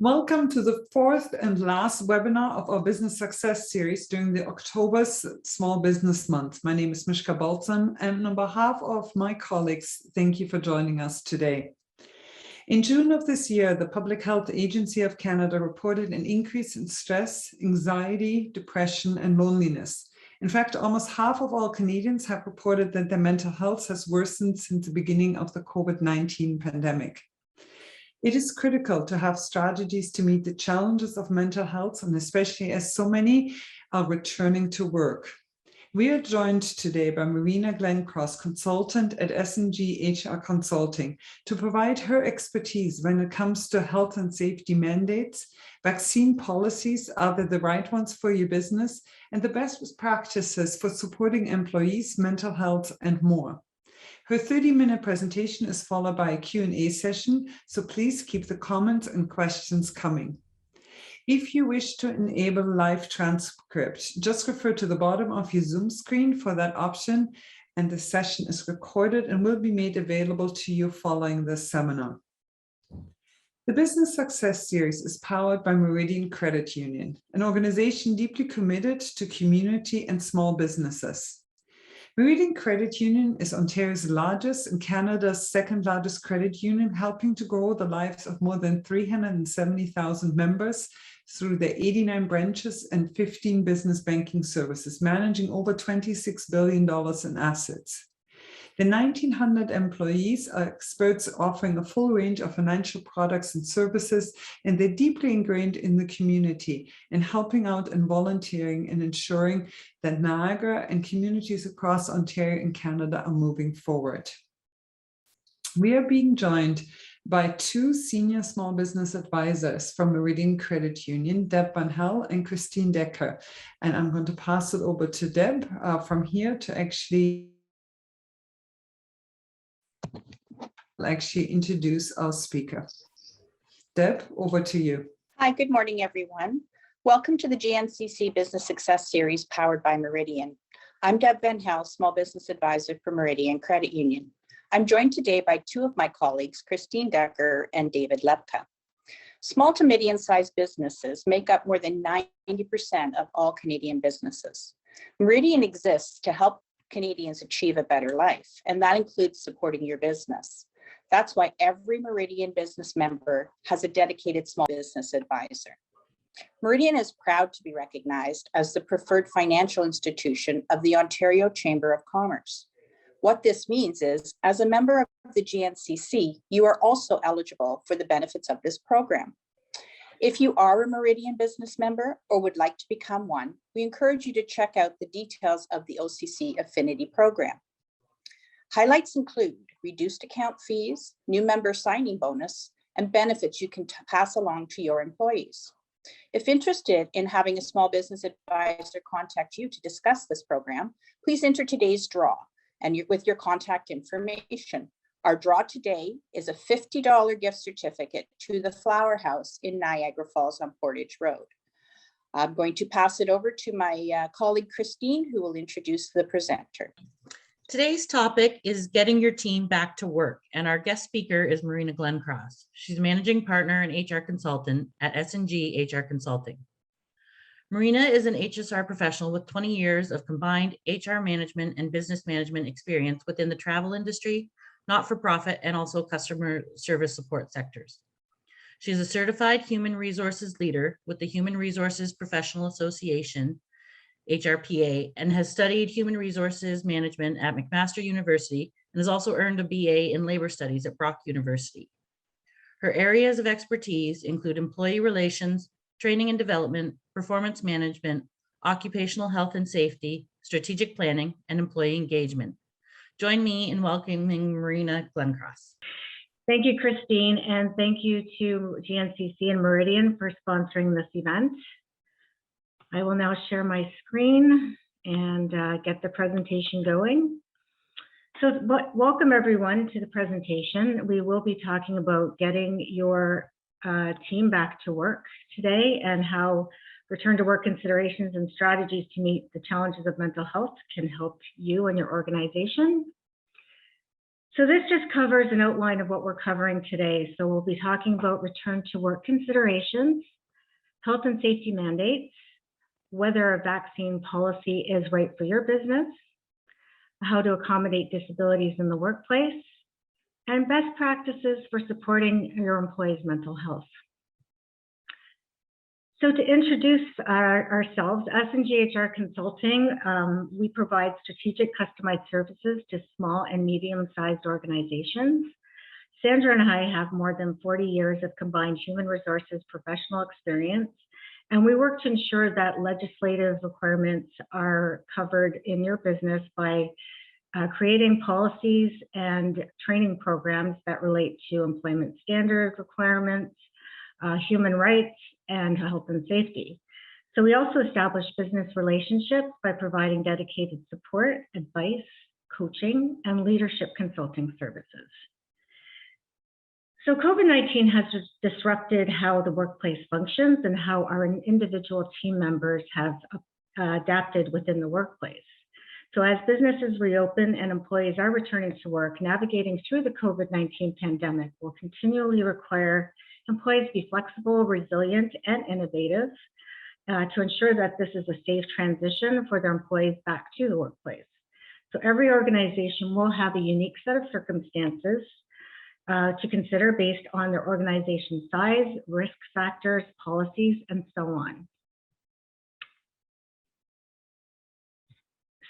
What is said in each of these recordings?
Welcome to the fourth and last webinar of our Business Success series during the October Small Business Month. My name is Mishka Balzan, and on behalf of my colleagues, thank you for joining us today. In June of this year, the Public Health Agency of Canada reported an increase in stress, anxiety, depression, and loneliness. In fact, almost half of all Canadians have reported that their mental health has worsened since the beginning of the COVID-19 pandemic. It is critical to have strategies to meet the challenges of mental health, and especially as so many are returning to work. We are joined today by Marina Glencross, consultant at S&G HR Consulting, to provide her expertise when it comes to health and safety mandates, vaccine policies, are they the right ones for your business, and the best practices for supporting employees' mental health and more. Her 30-minute presentation is followed by a Q&A session, so please keep the comments and questions coming. If you wish to enable live transcript, just refer to the bottom of your Zoom screen for that option, and the session is recorded and will be made available to you following this seminar. The Business Success Series is powered by Meridian Credit Union, an organization deeply committed to community and small businesses. Meridian Credit Union is Ontario's largest and Canada's second largest credit union, helping to grow the lives of more than 370,000 members through their 89 branches and 15 business banking services, managing over $26 billion in assets. The 1,900 employees are experts offering a full range of financial products and services, and they're deeply ingrained in the community and helping out and volunteering and ensuring that Niagara and communities across Ontario and Canada are moving forward. We are being joined by two senior small business advisors from Meridian Credit Union, Deb Van Hel and Christine Decker. And I'm going to pass it over to Deb from here to actually introduce our speaker. Deb, over to you. Hi, good morning, everyone. Welcome to the GNCC Business Success Series powered by Meridian. I'm Deb Van Hel, Small Business Advisor for Meridian Credit Union. I'm joined today by two of my colleagues, Christine Decker and David Lepka. Small to medium-sized businesses make up more than 90% of all Canadian businesses. Meridian exists to help Canadians achieve a better life, and that includes supporting your business. That's why every Meridian business member has a dedicated small business advisor. Meridian is proud to be recognized as the preferred financial institution of the Ontario Chamber of Commerce. What this means is, as a member of the GNCC, you are also eligible for the benefits of this program. If you are a Meridian business member or would like to become one, we encourage you to check out the details of the OCC Affinity program. Highlights include reduced account fees, new member signing bonus, and benefits you can pass along to your employees. If interested in having a small business advisor contact you to discuss this program, please enter today's draw and with your contact information. Our draw today is a $50 gift certificate to the Flower House in Niagara Falls on Portage Road. I'm going to pass it over to my colleague Christine, who will introduce the presenter. Today's topic is getting your team back to work, and our guest speaker is Marina Glencross. She's managing partner and HR consultant at S&G HR Consulting. Marina is an HSR professional with 20 years of combined HR management and business management experience within the travel industry, not-for-profit, and also customer service support sectors. She is a certified human resources leader with the Human Resources Professional Association, HRPA, and has studied human resources management at McMaster University and has also earned a BA in labor studies at Brock University. Her areas of expertise include employee relations, training and development, performance management, occupational health and safety, strategic planning, and employee engagement. Join me in welcoming Marina Glencross. Thank you, Christine, and thank you to GNCC and Meridian for sponsoring this event. I will now share my screen and get the presentation going. So welcome everyone to the presentation. We will be talking about getting your team back to work today and how return to work considerations and strategies to meet the challenges of mental health can help you and your organization. So this just covers an outline of what we're covering today. So we'll be talking about return to work considerations, health and safety mandates, whether a vaccine policy is right for your business, how to accommodate disabilities in the workplace, and best practices for supporting your employees' mental health. So to introduce ourselves, S&G HR Consulting, we provide strategic customized services to small and medium-sized organizations. Sandra and I have more than 40 years of combined human resources professional experience, and we work to ensure that legislative requirements are covered in your business by creating policies and training programs that relate to employment standard requirements, human rights, and health and safety. So we also establish business relationships by providing dedicated support, advice, coaching, and leadership consulting services. So COVID-19 has disrupted how the workplace functions and how our individual team members have adapted within the workplace. So as businesses reopen and employees are returning to work, navigating through the COVID-19 pandemic will continually require employees to be flexible, resilient, and innovative to ensure that this is a safe transition for their employees back to the workplace. So every organization will have a unique set of circumstances to consider based on their organization size, risk factors, policies, and so on.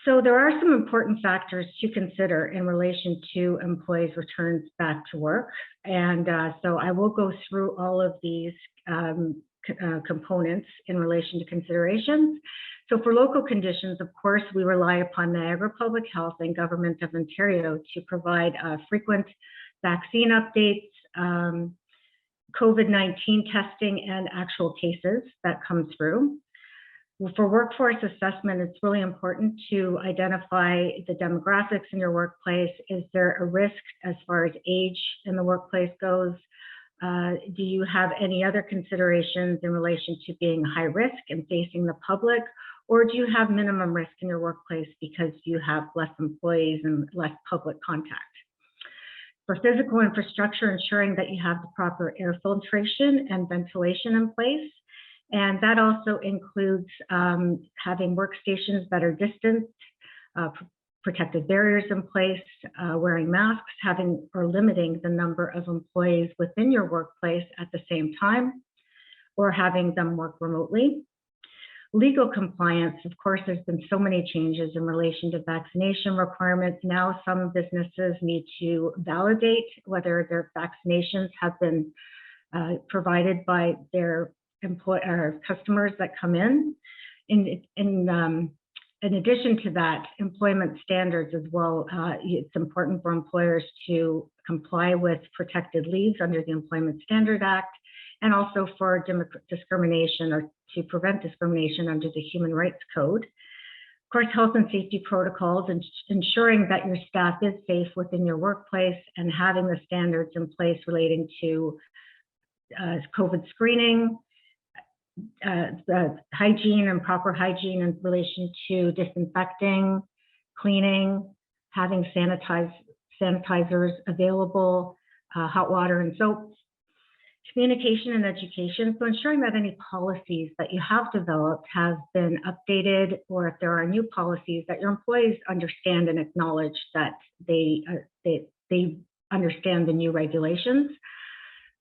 So there are some important factors to consider in relation to employees' returns back to work. And so I will go through all of these components in relation to considerations. So for local conditions, of course, we rely upon Niagara Public Health and Government of Ontario to provide frequent vaccine updates, COVID-19 testing, and actual cases that come through. For workforce assessment, it's really important to identify the demographics in your workplace. Is there a risk as far as age in the workplace goes? Do you have any other considerations in relation to being high risk and facing the public? Or do you have minimum risk in your workplace because you have less employees and less public contact? For physical infrastructure, ensuring that you have the proper air filtration and ventilation in place. And that also includes having workstations that are distanced, protective barriers in place, wearing masks, having or limiting the number of employees within your workplace at the same time, or having them work remotely. Legal compliance, of course, there's been so many changes in relation to vaccination requirements. Now some businesses need to validate whether their vaccinations have been provided by their customers that come in. In addition to that, employment standards as well. It's important for employers to comply with protected leaves under the Employment Standard Act, and also for discrimination or to prevent discrimination under the Human Rights Code. Of course, health and safety protocols and ensuring that your staff is safe within your workplace and having the standards in place relating to COVID screening, the hygiene and proper hygiene in relation to disinfecting, cleaning, having sanitizers available, hot water and soap, communication and education. So ensuring that any policies that you have developed have been updated, or if there are new policies, that your employees understand and acknowledge that they understand the new regulations.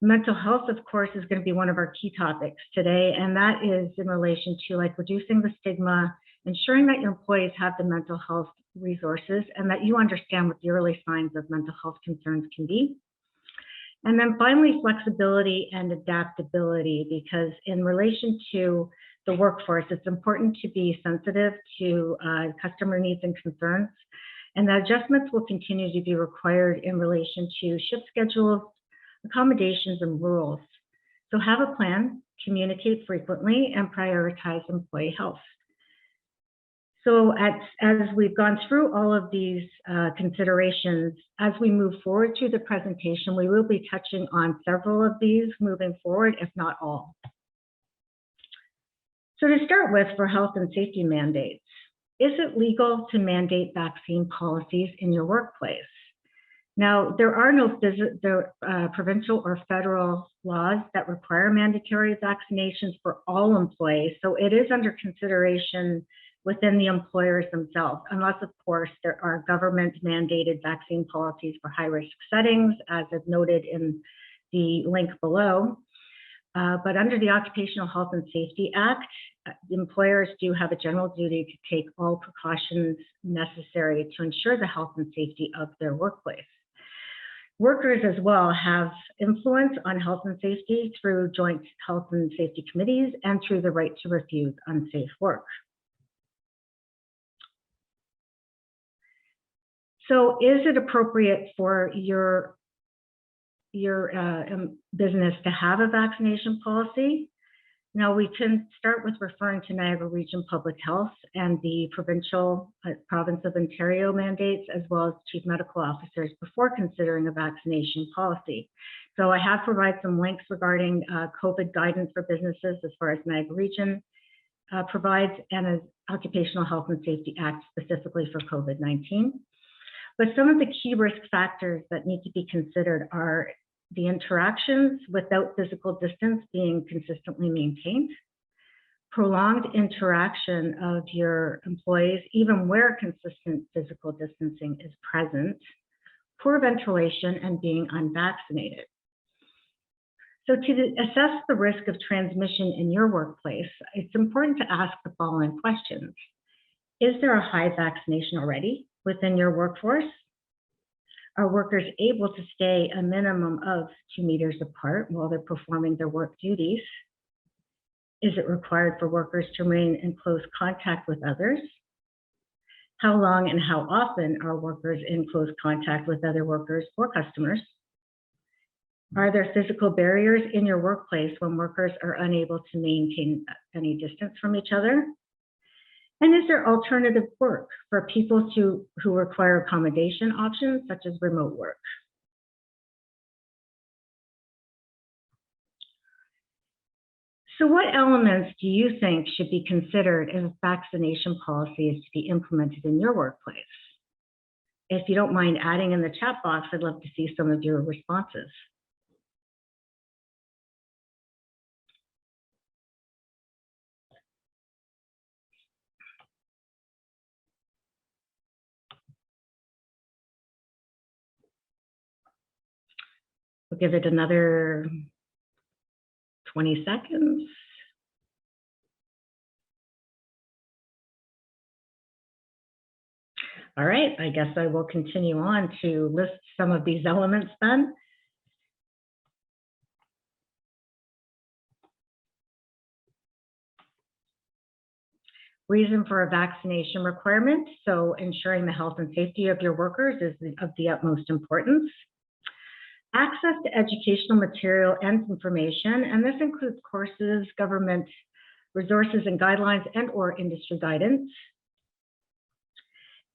Mental health, of course, is going to be one of our key topics today, and that is in relation to reducing the stigma, ensuring that your employees have the mental health resources, and that you understand what the early signs of mental health concerns can be. And then finally, flexibility and adaptability, because in relation to the workforce, it's important to be sensitive to customer needs and concerns, and the adjustments will continue to be required in relation to shift schedules, accommodations, and rules. So have a plan, communicate frequently, and prioritize employee health. So as we've gone through all of these considerations, as we move forward through the presentation, we will be touching on several of these moving forward, if not all. So to start with, for health and safety mandates, is it legal to mandate vaccine policies in your workplace? Now, there are no provincial or federal laws that require mandatory vaccinations for all employees, so it is under consideration within the employers themselves, unless, of course, there are government-mandated vaccine policies for high-risk settings, as is noted in the link below. But under the Occupational Health and Safety Act, employers do have a general duty to take all precautions necessary to ensure the health and safety of their workplace. Workers as well have influence on health and safety through joint health and safety committees and through the right to refuse unsafe work. So is it appropriate for your business to have a vaccination policy? Now, we can start with referring to Niagara Region Public Health and the provincial province of Ontario mandates, as well as chief medical officers, before considering a vaccination policy. So I have provided some links regarding COVID guidance for businesses as far as Niagara Region provides, and an Occupational Health and Safety Act specifically for COVID-19. But some of the key risk factors that need to be considered are the interactions without physical distance being consistently maintained, prolonged interaction of your employees, even where consistent physical distancing is present, poor ventilation, and being unvaccinated. So to assess the risk of transmission in your workplace, it's important to ask the following questions. Is there a high vaccination already within your workforce? Are workers able to stay a minimum of 2 meters apart while they're performing their work duties? Is it required for workers to remain in close contact with others? How long and how often are workers in close contact with other workers or customers? Are there physical barriers in your workplace when workers are unable to maintain any distance from each other? And is there alternative work for people who require accommodation options, such as remote work? So what elements do you think should be considered if vaccination policy is to be implemented in your workplace? If you don't mind adding in the chat box, I'd love to see some of your responses. We'll give it another 20 seconds. All right, I guess I will continue on to list some of these elements then. Reason for a vaccination requirement. So ensuring the health and safety of your workers is of the utmost importance. Access to educational material and information, and this includes courses, government resources and guidelines, and/or industry guidance.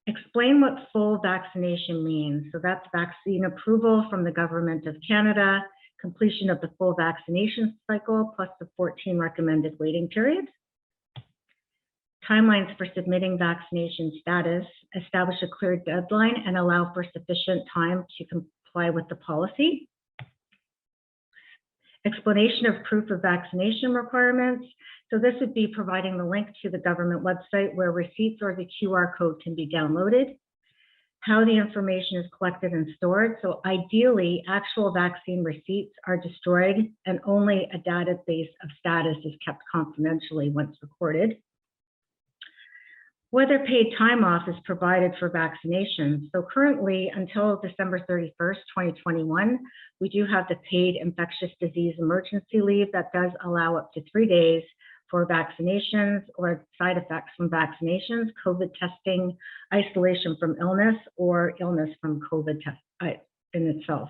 Explain what full vaccination means. So that's vaccine approval from the Government of Canada, completion of the full vaccination cycle, plus the 14 recommended waiting periods. Timelines for submitting vaccination status, establish a clear deadline and allow for sufficient time to comply with the policy. Explanation of proof of vaccination requirements. So this would be providing the link to the government website where receipts or the QR code can be downloaded. How the information is collected and stored. So ideally, actual vaccine receipts are destroyed and only a database of status is kept confidentially once recorded. Whether paid time off is provided for vaccinations. So currently, until December 31st, 2021, we do have the paid infectious disease emergency leave that does allow up to 3 days for vaccinations or side effects from vaccinations, COVID testing, isolation from illness, or illness from COVID in itself.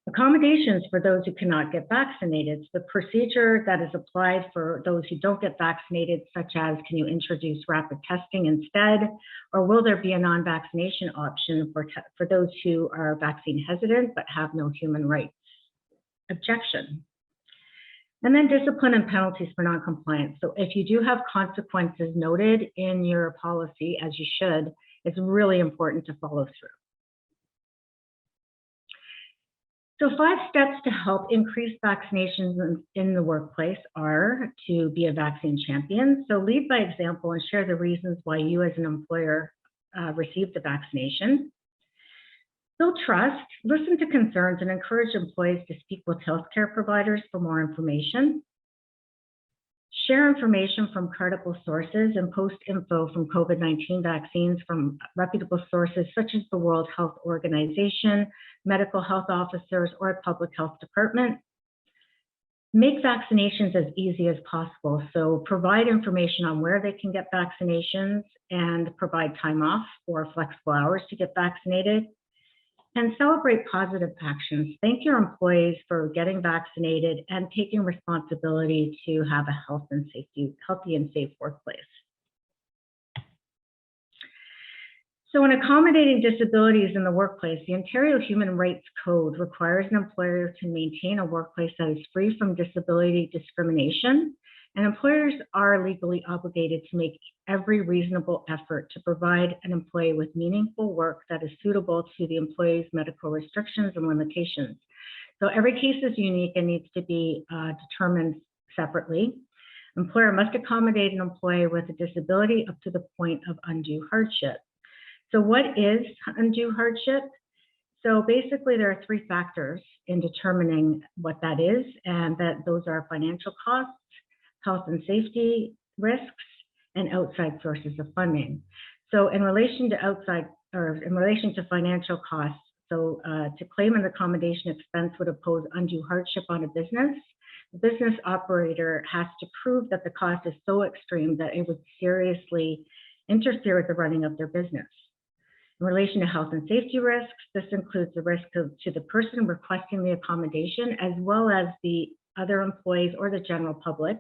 Accommodations for those who cannot get vaccinated. The procedure that is applied for those who don't get vaccinated, such as can you introduce rapid testing instead, or will there be a non-vaccination option for those who are vaccine hesitant but have no human rights objection? And then discipline and penalties for non-compliance. So if you do have consequences noted in your policy, as you should, it's really important to follow through. So 5 steps to help increase vaccinations in the workplace are to be a vaccine champion. So lead by example and share the reasons why you as an employer received the vaccination. Build trust, listen to concerns, and encourage employees to speak with healthcare providers for more information. Share information from credible sources and post info from COVID-19 vaccines from reputable sources such as the World Health Organization, medical health officers, or public health department. Make vaccinations as easy as possible. So provide information on where they can get vaccinations and provide time off or flexible hours to get vaccinated. And celebrate positive actions. Thank your employees for getting vaccinated and taking responsibility to have a healthy and safe workplace. So in accommodating disabilities in the workplace, the Ontario Human Rights Code requires an employer to maintain a workplace that is free from disability discrimination, and employers are legally obligated to make every reasonable effort to provide an employee with meaningful work that is suitable to the employee's medical restrictions and limitations. So every case is unique and needs to be determined separately. Employer must accommodate an employee with a disability up to the point of undue hardship. So what is undue hardship? So basically there are 3 factors in determining what that is, and those are financial costs, health and safety risks, and outside sources of funding. So in relation to financial costs, so to claim an accommodation expense would impose undue hardship on a business. The business operator has to prove that the cost is so extreme that it would seriously interfere with the running of their business. In relation to health and safety risks, this includes the risk to the person requesting the accommodation, as well as the other employees or the general public.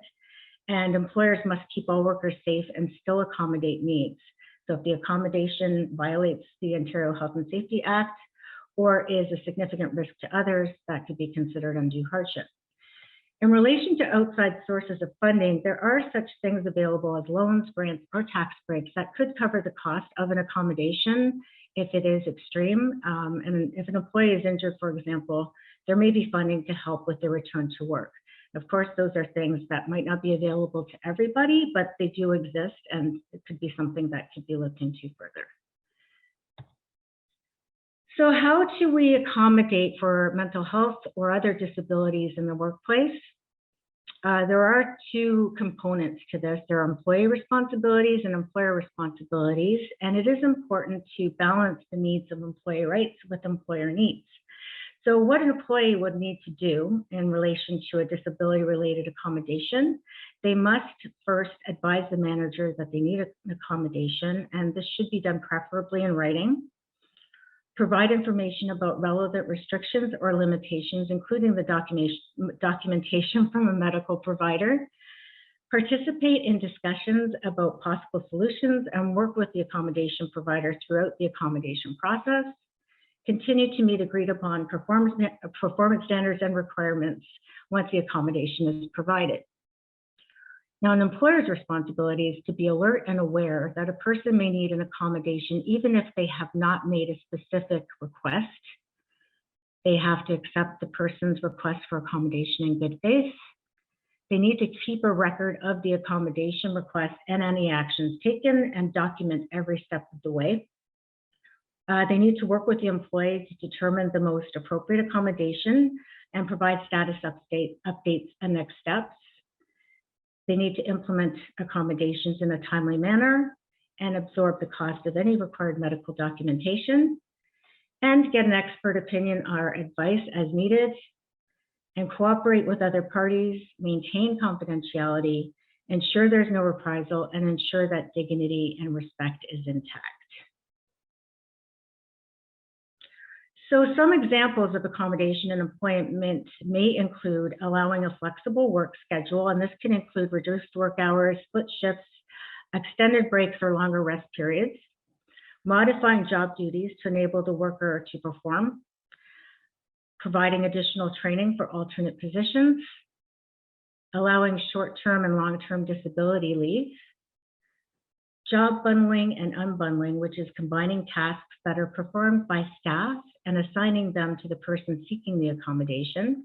And employers must keep all workers safe and still accommodate needs. So if the accommodation violates the Ontario Health and Safety Act or is a significant risk to others, that could be considered undue hardship. In relation to outside sources of funding, there are such things available as loans, grants, or tax breaks that could cover the cost of an accommodation if it is extreme. And if an employee is injured, for example, there may be funding to help with their return to work. Of course, those are things that might not be available to everybody, but they do exist, and it could be something that could be looked into further. So how do we accommodate for mental health or other disabilities in the workplace? There are 2 components to this. There are employee responsibilities and employer responsibilities, and it is important to balance the needs of employee rights with employer needs. So what an employee would need to do in relation to a disability-related accommodation, they must first advise the manager that they need an accommodation, and this should be done preferably in writing. Provide information about relevant restrictions or limitations, including the documentation from a medical provider. Participate in discussions about possible solutions and work with the accommodation provider throughout the accommodation process. Continue to meet agreed upon performance standards and requirements once the accommodation is provided. Now, an employer's responsibility is to be alert and aware that a person may need an accommodation even if they have not made a specific request. They have to accept the person's request for accommodation in good faith. They need to keep a record of the accommodation request and any actions taken and document every step of the way. They need to work with the employee to determine the most appropriate accommodation and provide status updates and next steps. They need to implement accommodations in a timely manner and absorb the cost of any required medical documentation, and get an expert opinion or advice as needed, and cooperate with other parties, maintain confidentiality, ensure there's no reprisal, and ensure that dignity and respect is intact. So some examples of accommodation and employment may include allowing a flexible work schedule, and this can include reduced work hours, split shifts, extended breaks or longer rest periods, modifying job duties to enable the worker to perform, providing additional training for alternate positions, allowing short-term and long-term disability leave, job bundling and unbundling, which is combining tasks that are performed by staff and assigning them to the person seeking the accommodation.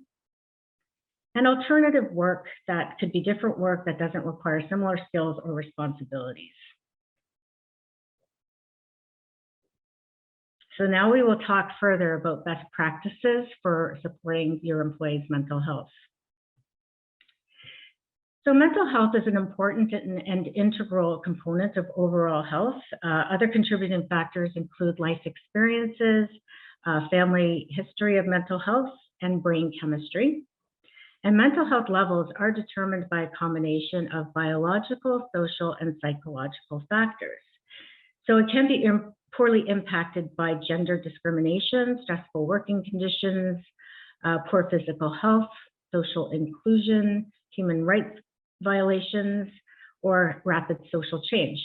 And alternative work that could be different work that doesn't require similar skills or responsibilities. So now we will talk further about best practices for supporting your employees' mental health. So mental health is an important and integral component of overall health. Other contributing factors include life experiences, family history of mental health, and brain chemistry. And mental health levels are determined by a combination of biological, social, and psychological factors. So it can be poorly impacted by gender discrimination, stressful working conditions, poor physical health, social inclusion, human rights violations, or rapid social change.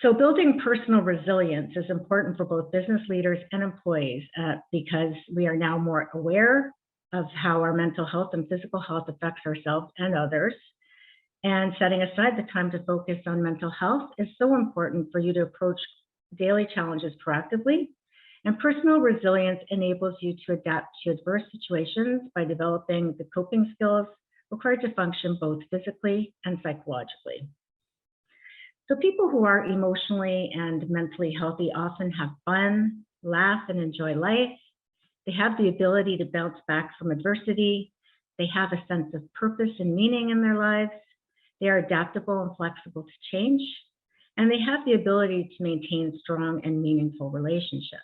So building personal resilience is important for both business leaders and employees because we are now more aware of how our mental health and physical health affects ourselves and others. And setting aside the time to focus on mental health is so important for you to approach daily challenges proactively. And personal resilience enables you to adapt to adverse situations by developing the coping skills required to function both physically and psychologically. So people who are emotionally and mentally healthy often have fun, laugh, and enjoy life. They have the ability to bounce back from adversity. They have a sense of purpose and meaning in their lives. They are adaptable and flexible to change. And they have the ability to maintain strong and meaningful relationships.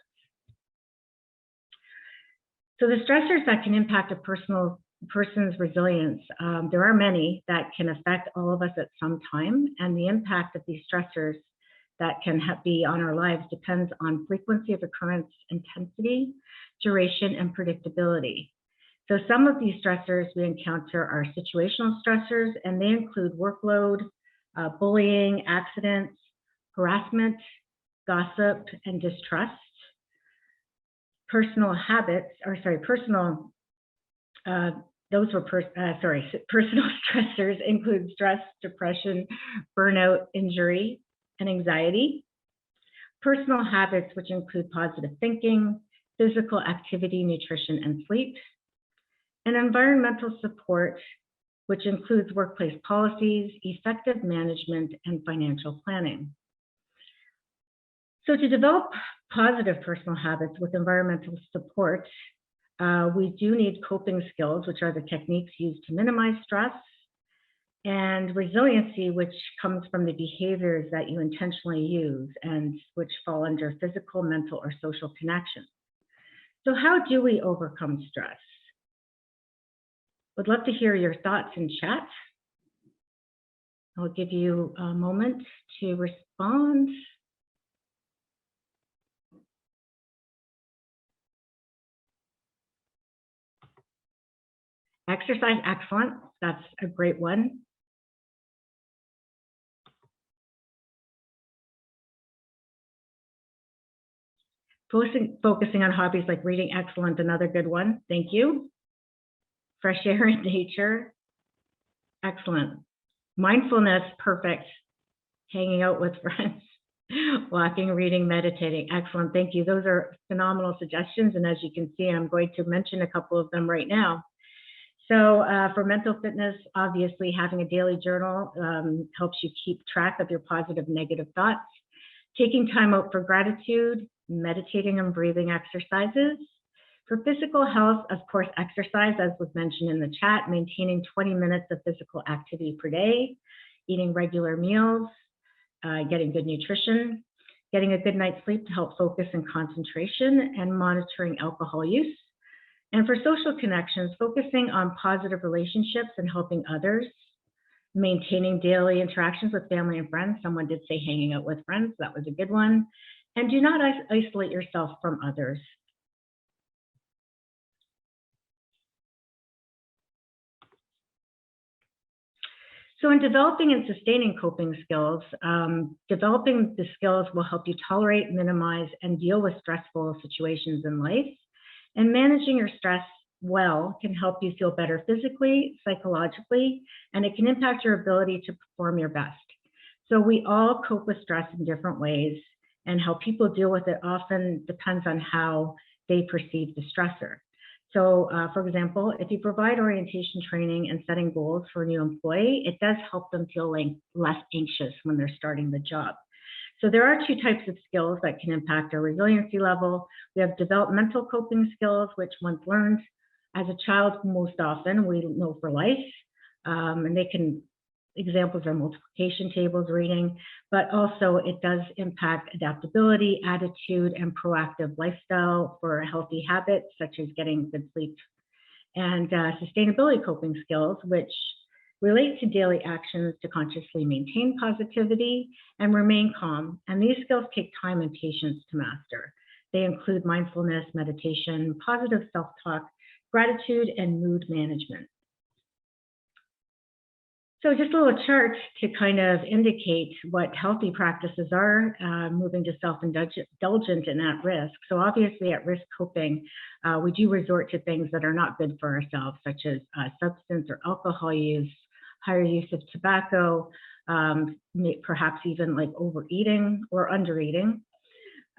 So the stressors that can impact a person's resilience, there are many that can affect all of us at some time, and the impact of these stressors that can be on our lives depends on frequency of occurrence, intensity, duration, and predictability. So some of these stressors we encounter are situational stressors, and they include workload, bullying, accidents, harassment, gossip, and distrust. Personal habits, or sorry, personal stressors include stress, depression, burnout, injury, and anxiety. Personal habits, which include positive thinking, physical activity, nutrition, and sleep. And environmental support, which includes workplace policies, effective management, and financial planning. So to develop positive personal habits with environmental support, we do need coping skills, which are the techniques used to minimize stress, and resiliency, which comes from the behaviors that you intentionally use and which fall under physical, mental, or social connection. So how do we overcome stress? Would love to hear your thoughts in chat. I'll give you a moment to respond. Exercise, excellent. That's a great one. Focusing on hobbies like reading, excellent, another good one. Thank you. Fresh air in nature, excellent. Mindfulness, perfect. Hanging out with friends, walking, reading, meditating, excellent. Thank you. Those are phenomenal suggestions. And as you can see, I'm going to mention a couple of them right now. So for mental fitness, obviously having a daily journal helps you keep track of your positive, negative thoughts. Taking time out for gratitude, meditating and breathing exercises. For physical health, of course, exercise, as was mentioned in the chat, maintaining 20 minutes of physical activity per day, eating regular meals, getting good nutrition, getting a good night's sleep to help focus and concentration, and monitoring alcohol use. And for social connections, focusing on positive relationships and helping others, maintaining daily interactions with family and friends. Someone did say hanging out with friends, that was a good one. And do not isolate yourself from others. So in developing and sustaining coping skills, developing the skills will help you tolerate, minimize, and deal with stressful situations in life. And managing your stress well can help you feel better physically, psychologically, and it can impact your ability to perform your best. So we all cope with stress in different ways, and how people deal with it often depends on how they perceive the stressor. So for example, if you provide orientation training and setting goals for a new employee, it does help them feel like less anxious when they're starting the job. So there are two types of skills that can impact our resiliency level. We have developmental coping skills, which once learned as a child, most often we know for life, and they can, examples are multiplication tables, reading, but also it does impact adaptability, attitude, and proactive lifestyle for healthy habits, such as getting good sleep. And sustainability coping skills, which relate to daily actions to consciously maintain positivity and remain calm. And these skills take time and patience to master. They include mindfulness, meditation, positive self-talk, gratitude, and mood management. So just a little chart to kind of indicate what healthy practices are, moving to self-indulgent and at risk. So obviously at risk coping, we do resort to things that are not good for ourselves, such as substance or alcohol use, higher use of tobacco, perhaps even like overeating or undereating.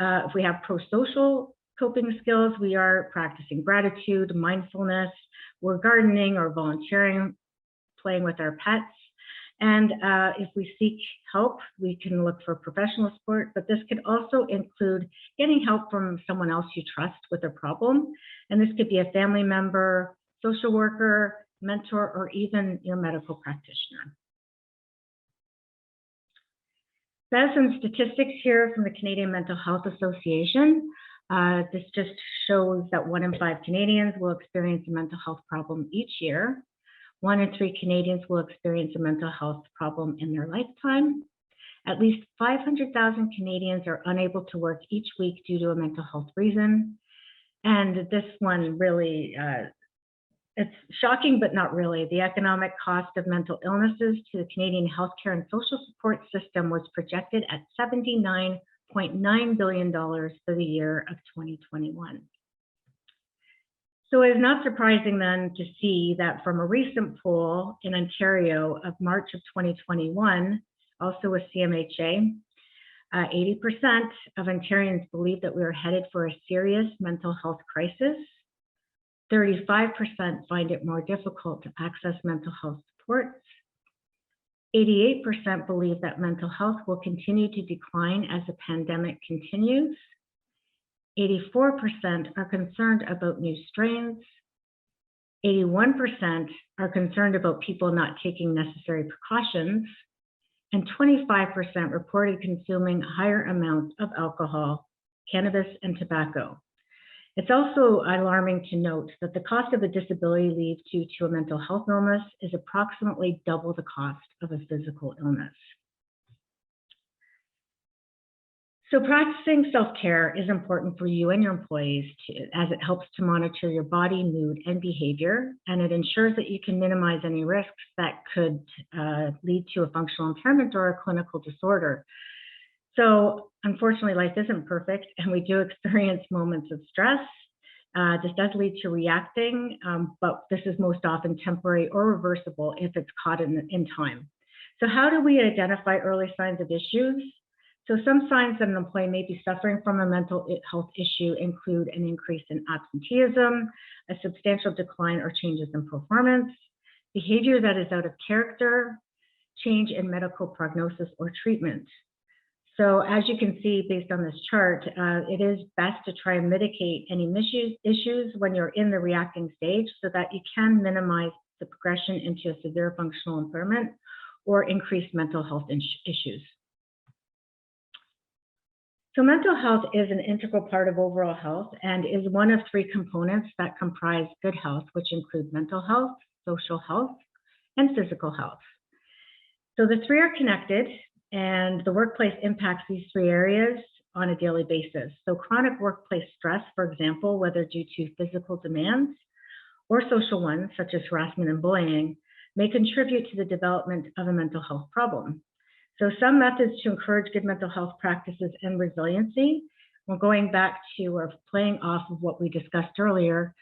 If we have pro-social coping skills, we are practicing gratitude, mindfulness, we're gardening or volunteering, playing with our pets. And if we seek help, we can look for professional support, but this could also include getting help from someone else you trust with a problem. And this could be a family member, social worker, mentor, or even your medical practitioner. So I have some statistics here from the Canadian Mental Health Association. This just shows that 1 in 5 Canadians will experience a mental health problem each year. 1 in 3 Canadians will experience a mental health problem in their lifetime. At least 500,000 Canadians are unable to work each week due to a mental health reason. And this one really, it's shocking, but not really. The economic cost of mental illnesses to the Canadian healthcare and social support system was projected at $79.9 billion for the year of 2021. So it's not surprising then to see that from a recent poll in Ontario of March of 2021, also with CMHA, 80% of Ontarians believe that we are headed for a serious mental health crisis. 35% find it more difficult to access mental health supports. 88% believe that mental health will continue to decline as the pandemic continues. 84% are concerned about new strains. 81% are concerned about people not taking necessary precautions. And 25% reported consuming higher amounts of alcohol, cannabis, and tobacco. It's also alarming to note that the cost of a disability leave due to a mental health illness is approximately double the cost of a physical illness. So practicing self-care is important for you and your employees as it helps to monitor your body, mood, and behavior, and it ensures that you can minimize any risks that could lead to a functional impairment or a clinical disorder. So unfortunately, life isn't perfect, and we do experience moments of stress. This does lead to reacting, but this is most often temporary or reversible if it's caught in time. So how do we identify early signs of issues? So some signs that an employee may be suffering from a mental health issue include an increase in absenteeism, a substantial decline or changes in performance, behavior that is out of character, change in medical prognosis or treatment. So as you can see, based on this chart, it is best to try and mitigate any issues when you're in the reacting stage so that you can minimize the progression into a severe functional impairment or increased mental health issues. So mental health is an integral part of overall health and is one of 3 components that comprise good health, which include mental health, social health, and physical health. So the 3 are connected, and the workplace impacts these 3 areas on a daily basis. So chronic workplace stress, for example, whether due to physical demands or social ones, such as harassment and bullying, may contribute to the development of a mental health problem. So some methods to encourage good mental health practices and resiliency, we're going back to or playing off of what we discussed earlier,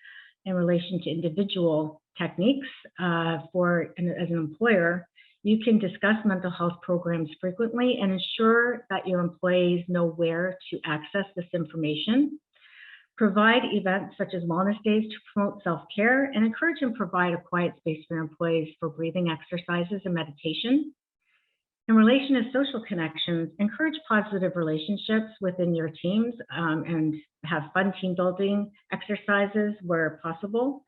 in relation to individual techniques as an employer, you can discuss mental health programs frequently and ensure that your employees know where to access this information. Provide events such as wellness days to promote self-care, and encourage and provide a quiet space for your employees for breathing exercises and meditation. In relation to social connections, encourage positive relationships within your teams and have fun team building exercises where possible.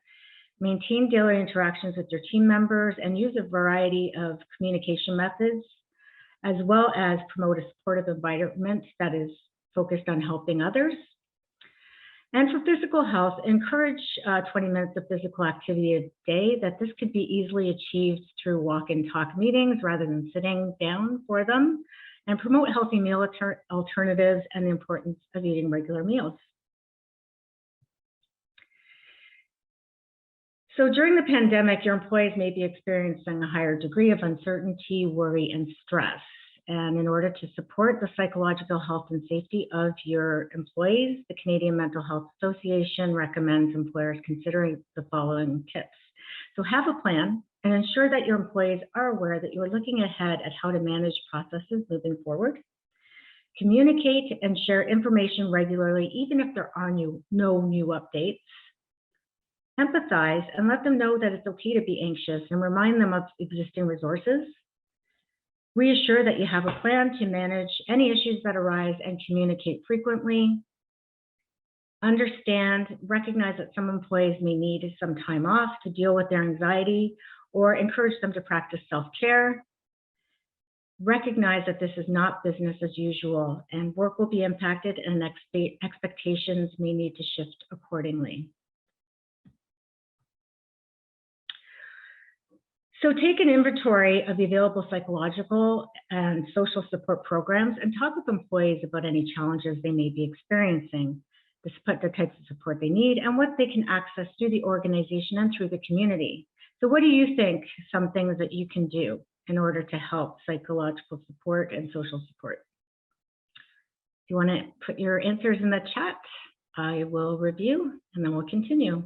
Maintain daily interactions with your team members and use a variety of communication methods, as well as promote a supportive environment that is focused on helping others. And for physical health, encourage 20 minutes of physical activity a day. That this could be easily achieved through walk and talk meetings rather than sitting down for them, and promote healthy meal alternatives and the importance of eating regular meals. So during the pandemic, your employees may be experiencing a higher degree of uncertainty, worry, and stress. And in order to support the psychological health and safety of your employees, the Canadian Mental Health Association recommends employers considering the following tips. So have a plan and ensure that your employees are aware that you're looking ahead at how to manage processes moving forward. Communicate and share information regularly, even if there are no new updates. Empathize and let them know that it's okay to be anxious and remind them of existing resources. Reassure that you have a plan to manage any issues that arise and communicate frequently. Understand, recognize that some employees may need some time off to deal with their anxiety or encourage them to practice self-care. Recognize that this is not business as usual and work will be impacted and expectations may need to shift accordingly. So take an inventory of the available psychological and social support programs and talk with employees about any challenges they may be experiencing, the types of support they need, and what they can access through the organization and through the community. So what do you think some things that you can do in order to help psychological support and social support? If you want to put your answers in the chat, I will review and then we'll continue.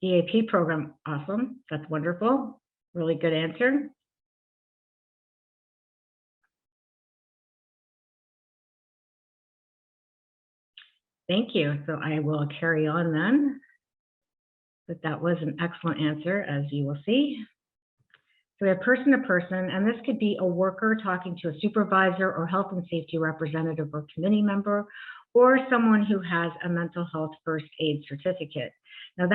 EAP program, awesome, that's wonderful, really good answer. Thank you, so I will carry on then. But that was an excellent answer, as you will see. So we have person to person, and this could be a worker talking to a supervisor or health and safety representative or committee member, or someone who has a mental health first aid certificate. Now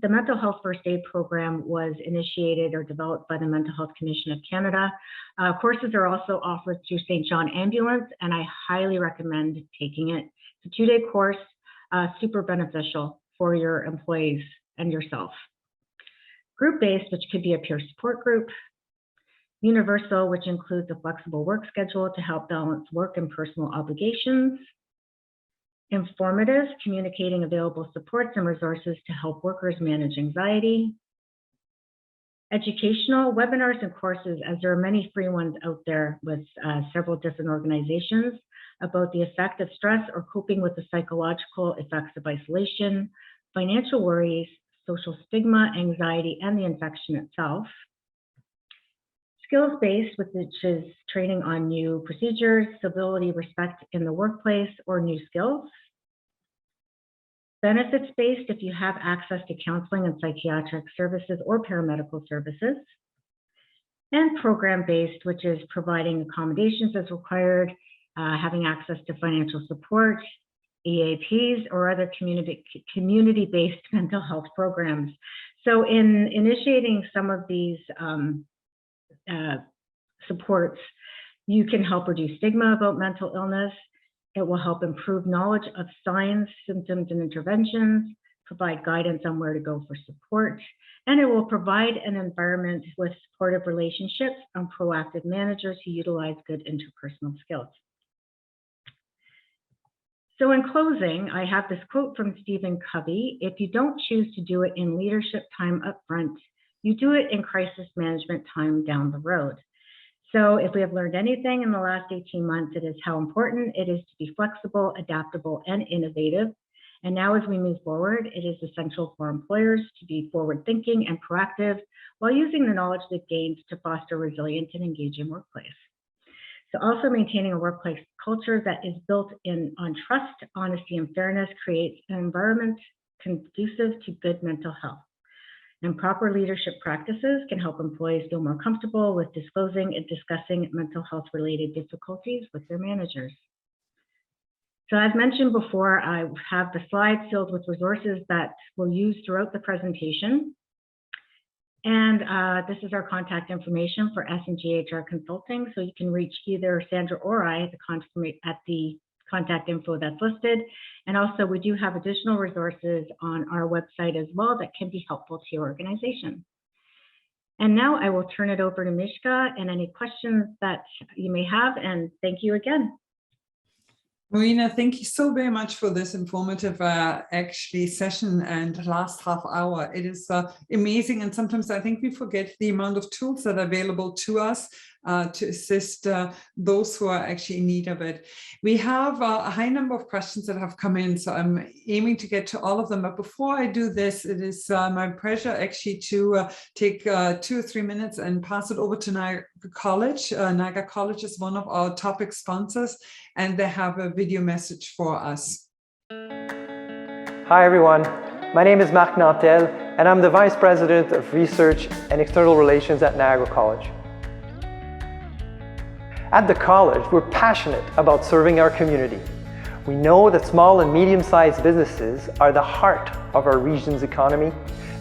the mental health first aid program was initiated or developed by the Mental Health Commission of Canada. Courses are also offered through St. John Ambulance, and I highly recommend taking it. It's a 2-day course, super beneficial for your employees and yourself. Group-based, which could be a peer support group. Universal, which includes a flexible work schedule to help balance work and personal obligations. Informative, communicating available supports and resources to help workers manage anxiety. Educational, webinars and courses, as there are many free ones out there with several different organizations about the effect of stress or coping with the psychological effects of isolation, financial worries, social stigma, anxiety, and the infection itself. Skills-based, which is training on new procedures, civility, respect in the workplace, or new skills. Benefits-based, if you have access to counseling and psychiatric services or paramedical services. And program-based, which is providing accommodations as required, having access to financial support, EAPs, or other community-based mental health programs. So in initiating some of these supports, you can help reduce stigma about mental illness. It will help improve knowledge of signs, symptoms, and interventions, provide guidance on where to go for support, and it will provide an environment with supportive relationships and proactive managers who utilize good interpersonal skills. So in closing, I have this quote from Stephen Covey: "If you don't choose to do it in leadership time up front, you do it in crisis management time down the road. So if we have learned anything in the last 18 months, it is how important it is to be flexible, adaptable, and innovative. And now as we move forward, it is essential for employers to be forward-thinking and proactive while using the knowledge they've gained to foster a resilient and engaging workplace. So also maintaining a workplace culture that is built on trust, honesty, and fairness creates an environment conducive to good mental health. And proper leadership practices can help employees feel more comfortable with disclosing and discussing mental health related difficulties with their managers. So as mentioned before, I have the slides filled with resources that we'll use throughout the presentation. And this is our contact information for S&G HR Consulting. So you can reach either Sandra or I at the contact info that's listed. And also we do have additional resources on our website as well that can be helpful to your organization. And now I will turn it over to Mishka and any questions that you may have. And thank you again. Marina, thank you so very much for this informative session and last half hour. It is amazing, and sometimes I think we forget the amount of tools that are available to us to assist those who are actually in need of it. We have a high number of questions that have come in, so I'm aiming to get to all of them. But before I do this, it is my pleasure actually to take 2 or 3 minutes and pass it over to Niagara College. Niagara College is one of our topic sponsors, and they have a video message for us. Hi everyone, my name is Marc Nantel, and I'm the Vice President of Research and External Relations at Niagara College. At the college, we're passionate about serving our community. We know that small and medium-sized businesses are the heart of our region's economy,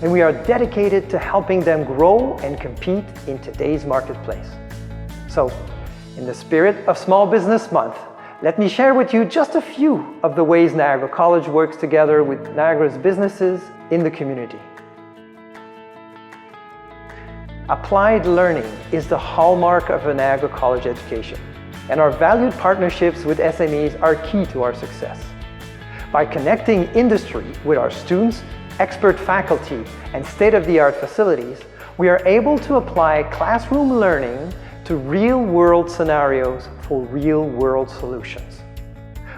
and we are dedicated to helping them grow and compete in today's marketplace. So, in the spirit of Small Business Month, let me share with you just a few of the ways Niagara College works together with Niagara's businesses in the community. Applied learning is the hallmark of a Niagara College education, and our valued partnerships with SMEs are key to our success. By connecting industry with our students, expert faculty, and state-of-the-art facilities, we are able to apply classroom learning to real-world scenarios for real-world solutions.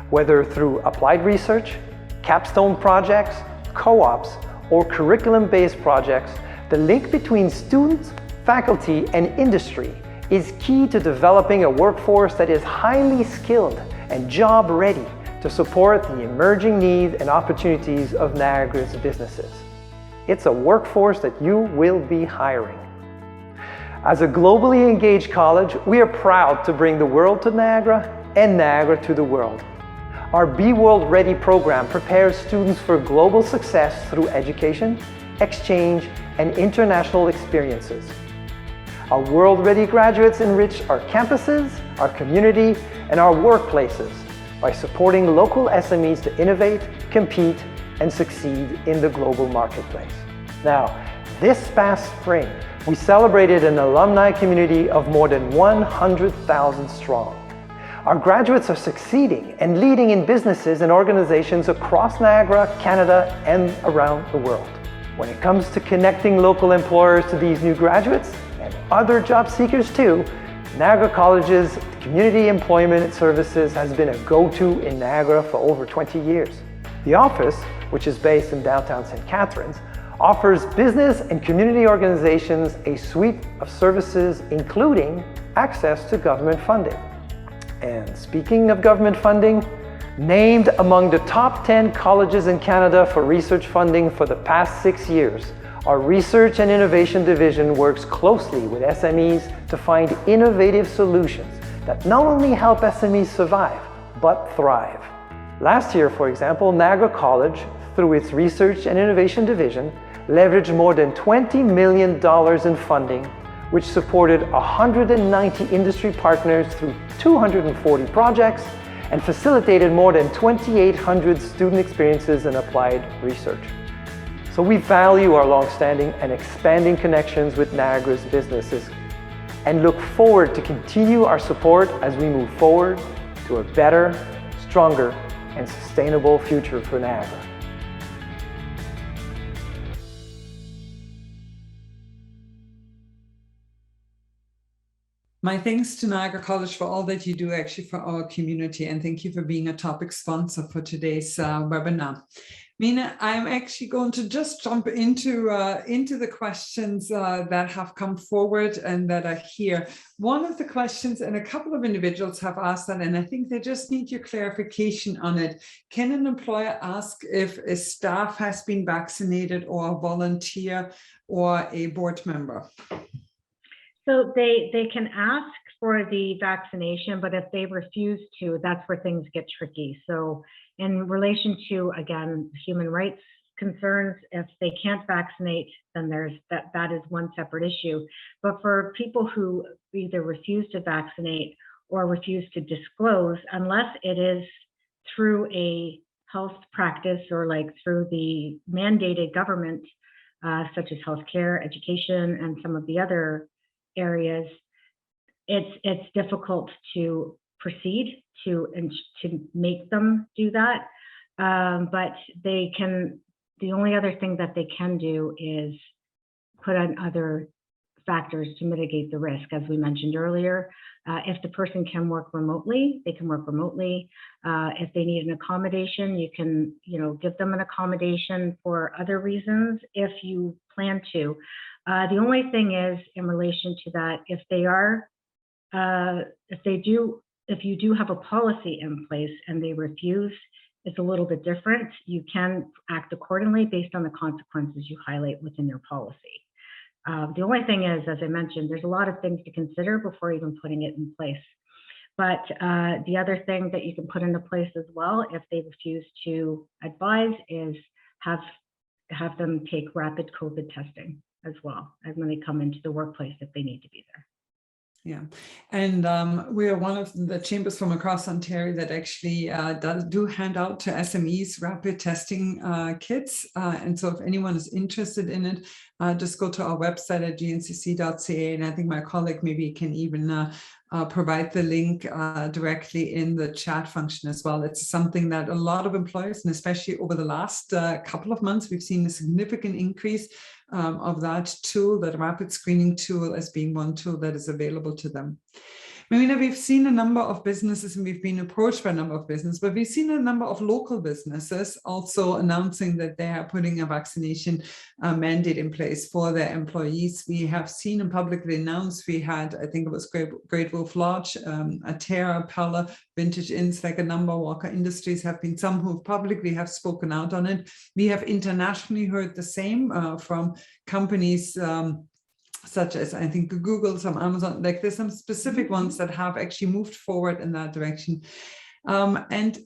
Whether through applied research, capstone projects, co-ops, or curriculum-based projects, the link between students, faculty, and industry is key to developing a workforce that is highly skilled and job-ready to support the emerging needs and opportunities of Niagara's businesses. It's a workforce that you will be hiring. As a globally engaged college, we are proud to bring the world to Niagara and Niagara to the world. Our Be World Ready program prepares students for global success through education, exchange, and international experiences. Our World Ready graduates enrich our campuses, our community, and our workplaces by supporting local SMEs to innovate, compete, and succeed in the global marketplace. Now, this past spring, we celebrated an alumni community of more than 100,000 strong. Our graduates are succeeding and leading in businesses and organizations across Niagara, Canada, and around the world. When it comes to connecting local employers to these new graduates, and other job seekers too, Niagara College's Community Employment Services has been a go-to in Niagara for over 20 years. The office, which is based in downtown St. Catharines, offers business and community organizations a suite of services, including access to government funding. And speaking of government funding, named among the top 10 colleges in Canada for research funding for the past 6 years, our Research and Innovation Division works closely with SMEs to find innovative solutions that not only help SMEs survive, but thrive. Last year, for example, Niagara College, through its Research and Innovation Division, leveraged more than $20 million in funding, which supported 190 industry partners through 240 projects and facilitated more than 2,800 student experiences in applied research. So we value our long-standing and expanding connections with Niagara's businesses and look forward to continue our support as we move forward to a better, stronger, and sustainable future for Niagara. My thanks to Niagara College for all that you do actually for our community, and thank you for being a topic sponsor for today's webinar. Mina, I'm actually going to just jump into the questions that have come forward and that are here. One of the questions, and a couple of individuals have asked that, and I think they just need your clarification on it. Can an employer ask if a staff has been vaccinated, or a volunteer, or a board member? So they can ask for the vaccination, but if they refuse to, that's where things get tricky. So in relation to, again, human rights concerns, if they can't vaccinate, then there's that is one separate issue. But for people who either refuse to vaccinate or refuse to disclose, unless it is through a health practice or like through the mandated government, such as healthcare, education, and some of the other areas, it's difficult to proceed to make them do that. But they can. The only other thing that they can do is put on other factors to mitigate the risk, as we mentioned earlier. If the person can work remotely, they can work remotely. If they need an accommodation, you can, give them an accommodation for other reasons if you plan to. The only thing is, in relation to that, if you do have a policy in place and they refuse, it's a little bit different. You can act accordingly based on the consequences you highlight within your policy. The only thing is, as I mentioned, there's a lot of things to consider before even putting it in place. But the other thing that you can put into place as well, if they refuse to advise, is have them take rapid COVID testing as well, and when they come into the workplace if they need to be there. Yeah, and we are one of the chambers from across Ontario that actually do hand out to SMEs rapid testing kits. And so if anyone is interested in it, just go to our website at gncc.ca. And I think my colleague maybe can even provide the link directly in the chat function as well. It's something that a lot of employers, and especially over the last couple of months, we've seen a significant increase of that tool, that rapid screening tool, as being one tool that is available to them. Marina, we've seen a number of businesses, and we've been approached by a number of businesses, but we've seen a number of local businesses also announcing that they are putting a vaccination mandate in place for their employees. We have seen and publicly announced, we had, I think it was Great Wolf Lodge, Atera, Pella, Vintage Inns, like a number, Walker Industries have been some who publicly have spoken out on it. We have internationally heard the same from companies such as, I think, Google, some Amazon, like there's some specific ones that have actually moved forward in that direction. And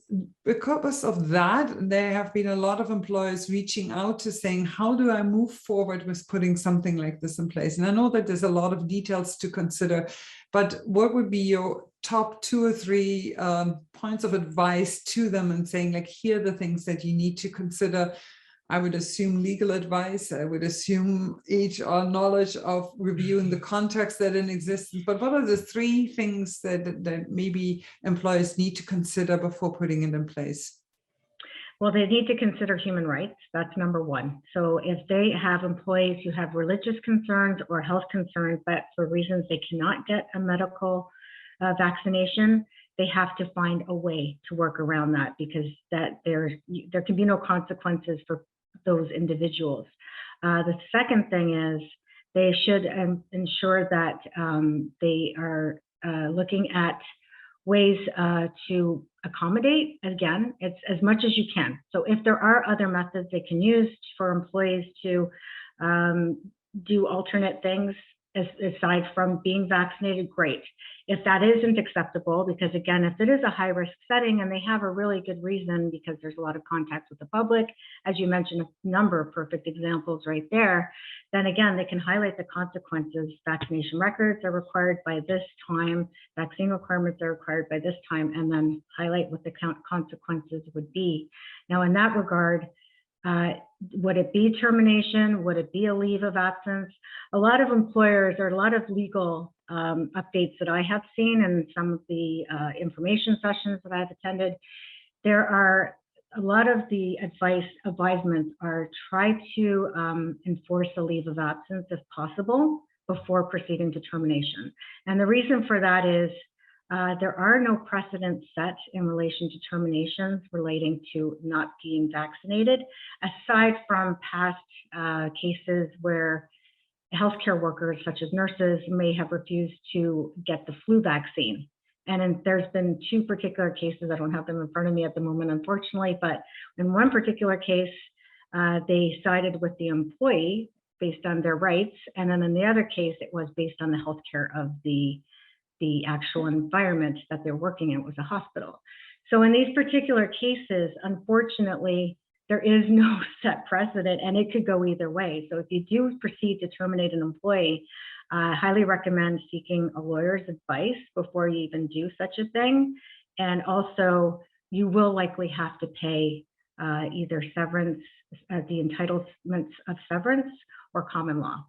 because of that, there have been a lot of employers reaching out to saying, how do I move forward with putting something like this in place? And I know that there's a lot of details to consider, but what would be your top 2 or 3 points of advice to them, and saying, like, here are the things that you need to consider? I would assume legal advice. I would assume HR knowledge of reviewing the contracts that are in existence. But what are the 3 things that maybe employers need to consider before putting it in place? Well, they need to consider human rights. That's number 1. So if they have employees who have religious concerns or health concerns, but for reasons they cannot get a medical vaccination, they have to find a way to work around that, because there can be no consequences for those individuals. The second thing is they should ensure that they are looking at ways to accommodate. Again, it's as much as you can. So if there are other methods they can use for employees to do alternate things aside from being vaccinated, great. If that isn't acceptable, because again, if it is a high risk setting and they have a really good reason, because there's a lot of contacts with the public, as you mentioned, a number of perfect examples right there, then again, they can highlight the consequences. Vaccination records are required by this time, vaccine requirements are required by this time, and then highlight what the consequences would be. Now, in that regard, would it be termination? Would it be a leave of absence? A lot of employers, or a lot of legal updates that I have seen in some of the information sessions that I've attended, there are a lot of the advisements are try to enforce a leave of absence if possible, before proceeding to termination. And the reason for that is there are no precedents set in relation to terminations relating to not being vaccinated, aside from past cases where healthcare workers, such as nurses, may have refused to get the flu vaccine. And there's been two particular cases, I don't have them in front of me at the moment, unfortunately, but in one particular case, they sided with the employee based on their rights. And then in the other case, it was based on the healthcare of the actual environment that they're working in. It was a hospital. So in these particular cases, unfortunately, there is no set precedent, and it could go either way. So if you do proceed to terminate an employee, I highly recommend seeking a lawyer's advice before you even do such a thing. And also, you will likely have to pay either severance, the entitlements of severance, or common law.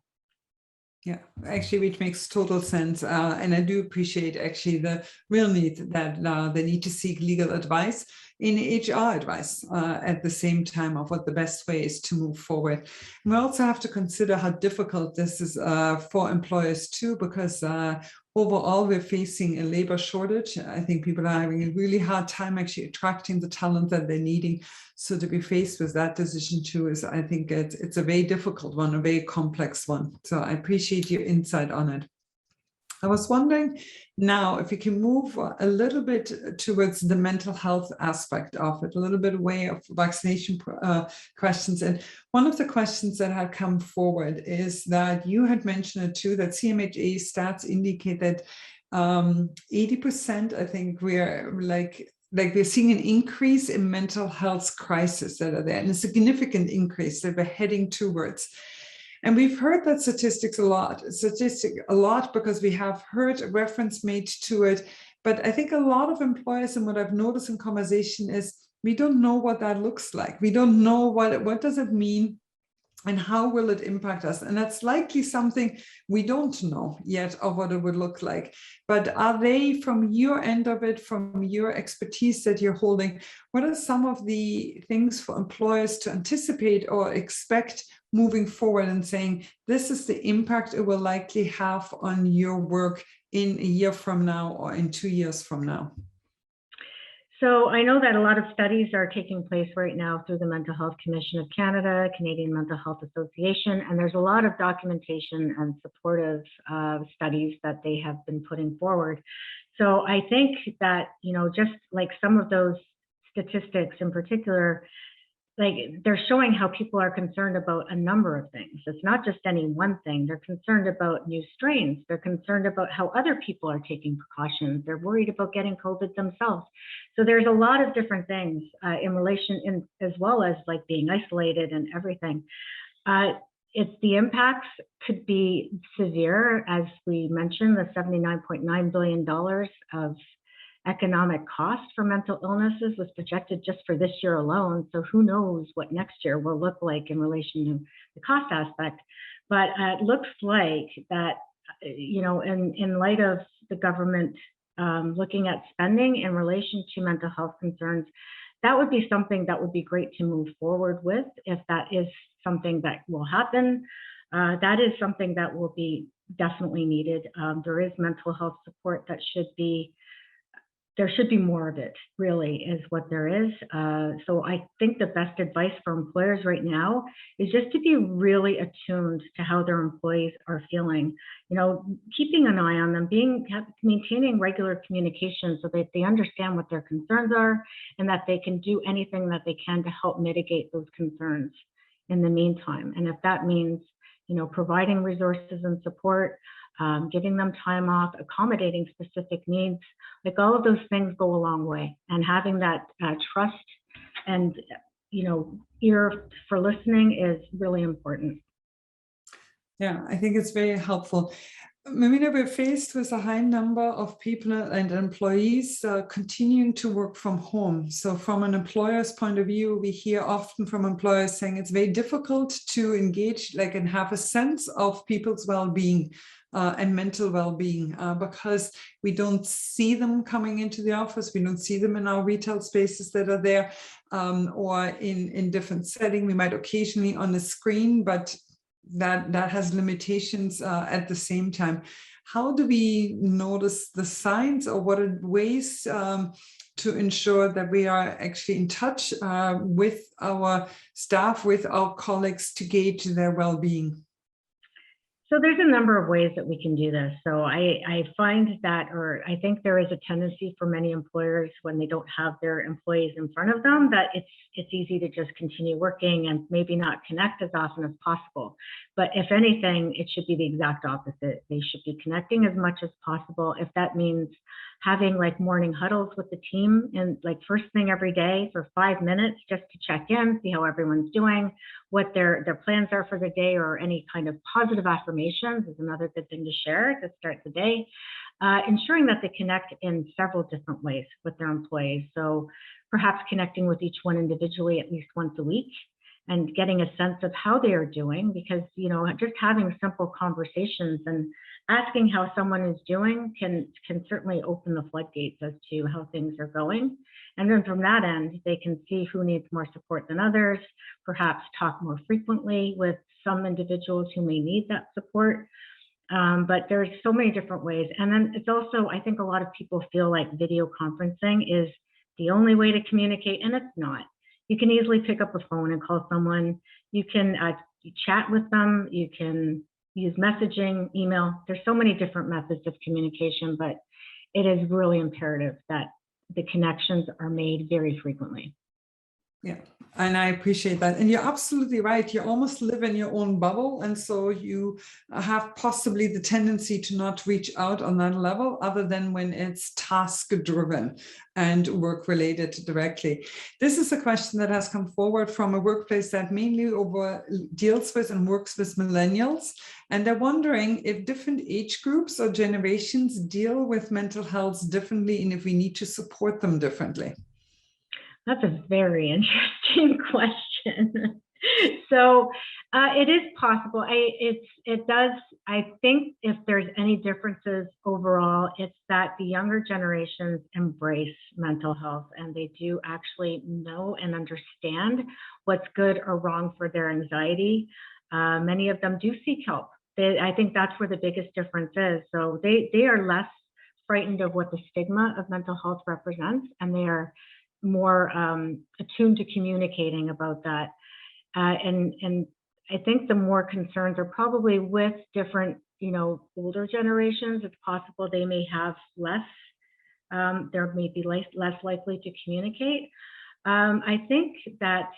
Yeah, actually, which makes total sense. And I do appreciate actually the real need that they need to seek legal advice in HR advice at the same time of what the best way is to move forward. And we also have to consider how difficult this is for employers too, because overall we're facing a labor shortage. I think people are having a really hard time actually attracting the talent that they're needing. So to be faced with that decision too is, I think it's a very difficult one, a very complex one. So I appreciate your insight on it. I was wondering now if you can move a little bit towards the mental health aspect of it, a little bit away of vaccination questions. And one of the questions that had come forward is that you had mentioned it too, that CMHA stats indicate that 80%, I think we're we're seeing an increase in mental health crises that are there, and a significant increase that we're heading towards. And we've heard that statistic a lot because we have heard a reference made to it. But I think a lot of employers, and what I've noticed in conversation is, we don't know what that looks like. We don't know what does it mean and how will it impact us? And that's likely something we don't know yet of what it would look like. But are they, from your end of it, from your expertise that you're holding, what are some of the things for employers to anticipate or expect moving forward and saying, this is the impact it will likely have on your work in a year from now or in 2 years from now? So I know that a lot of studies are taking place right now through the Mental Health Commission of Canada, Canadian Mental Health Association, and there's a lot of documentation and supportive studies that they have been putting forward. So I think that, just like some of those statistics in particular, like they're showing how people are concerned about a number of things. It's not just any one thing. They're concerned about new strains. They're concerned about how other people are taking precautions. They're worried about getting COVID themselves. So there's a lot of different things in relation, as well as like being isolated and everything. It's the impacts could be severe. As we mentioned, the $79.9 billion of economic cost for mental illnesses was projected just for this year alone. So who knows what next year will look like in relation to the cost aspect. But it looks like that, in light of the government looking at spending in relation to mental health concerns, that would be something that would be great to move forward with if that is something that will happen. That is something that will be definitely needed. There is mental health support that there should be more of it, really, is what there is. So I think the best advice for employers right now is just to be really attuned to how their employees are feeling. Keeping an eye on them, maintaining regular communication so that they understand what their concerns are and that they can do anything that they can to help mitigate those concerns in the meantime. And if that means, providing resources and support, giving them time off, accommodating specific needs, like all of those things go a long way. And having that trust and, ear for listening is really important. Yeah, I think it's very helpful. Marina, we're faced with a high number of people and employees continuing to work from home. So from an employer's point of view, we hear often from employers saying it's very difficult to engage, and have a sense of people's well-being and mental well-being because we don't see them coming into the office. We don't see them in our retail spaces that are there or in different settings. We might occasionally on the screen, but that has limitations at the same time. How do we notice the signs, or what are ways to ensure that we are actually in touch with our staff, with our colleagues, to gauge their well-being? So there's a number of ways that we can do this. So I find that, or I think there is a tendency for many employers when they don't have their employees in front of them, that it's easy to just continue working and maybe not connect as often as possible. But if anything, it should be the exact opposite. They should be connecting as much as possible. If that means having like morning huddles with the team and like first thing every day for 5 minutes just to check in, see how everyone's doing, what their plans are for the day, or any kind of positive affirmations is another good thing to share to start the day. Ensuring that they connect in several different ways with their employees. So perhaps connecting with each one individually at least once a week and getting a sense of how they are doing, because, you know, just having simple conversations and asking how someone is doing can certainly open the floodgates as to how things are going. And then from that end, they can see who needs more support than others, perhaps talk more frequently with some individuals who may need that support. But there's so many different ways. And then it's also, I think a lot of people feel like video conferencing is the only way to communicate, and it's not. You can easily pick up a phone and call someone. You can chat with them. You can use messaging, email. There's so many different methods of communication, but it is really imperative that the connections are made very frequently. Yeah, and I appreciate that. And you're absolutely right. You almost live in your own bubble. And so you have possibly the tendency to not reach out on that level, other than when it's task driven and work related directly. This is a question that has come forward from a workplace that mainly deals with and works with millennials. And they're wondering if different age groups or generations deal with mental health differently, and if we need to support them differently. That's a very interesting question. So it is possible. I think if there's any differences overall, it's that the younger generations embrace mental health, and they do actually know and understand what's good or wrong for their anxiety. Many of them do seek help. I think that's where the biggest difference is. So they are less frightened of what the stigma of mental health represents, and they are more attuned to communicating about that. And I think the more concerns are probably with different, you know, older generations. It's possible they may have less, they're maybe less likely to communicate. I think that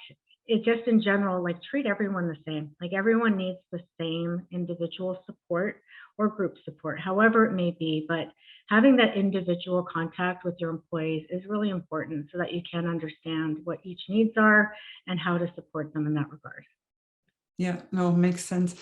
it just in general, like, treat everyone the same. Like, everyone needs the same individual support or group support, however it may be, but having that individual contact with your employees is really important so that you can understand what each needs are and how to support them in that regard. Yeah, no, makes sense.